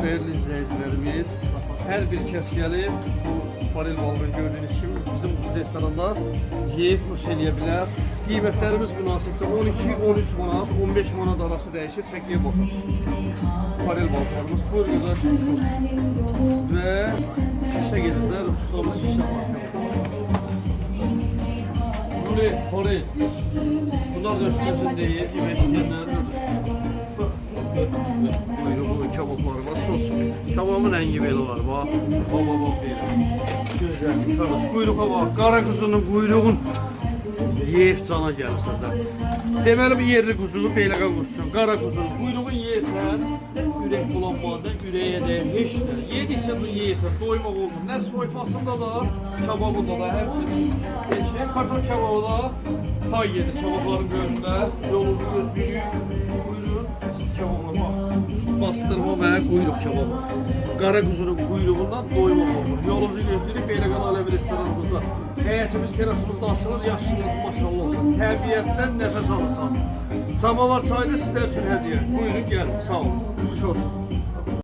değerli izleyicilerimiz. Her bir kəs gəlib bu forel balığını gördüğünüz kimi bizim restoranda yeyib nuş eləyə bilər. Qiymətlərimiz münasibdir. 12-13 manat, 15 manat arası dəyişir. Çəkiyə baxın. Forel balıqlarımız buyurğuda və şişə gedirlər. Ustamız şişə bakıyor. Rulet, forel. Bunlar da üstünsün deyil. Yemək istəyənlərdir. Buyruğu, kebapları var, sos. Kebabın rəngi belə var, bak. Bak deyil. Gözəl, qarış. Buyruğa bak, qara quzunun buyruğun yeyib cana gəlirsə də. Deməli, bir yerli quzunu, beyləqan quzusun, qara quzunun buyruğun yeyirsən, ürək bulanmadan, ürəyə dəyir, heç də. Yediksə bu yeyirsən, doymaq olsun. Nə soymasında da, kebabında da, həmçinin. Karton kebabı da pay yedir, kebabların böyründə. Yolunuzu gözləyir, buyurun, kebabına bax. Bastırma və quyruq kebabı. Qara quzunun quyruğundan doymaq olur. Yolunuzu gözləyir, Beyləqan Alevi restoranımızda. Həyətimiz, terasımızda açılır, yaşlılıq maşallah olsun. Təbiətdən nəfəs alırsan. Samavar çayını sizlər üçün hədiyyə. Buyurun, gəlin, sağ olun. Xoş olsun.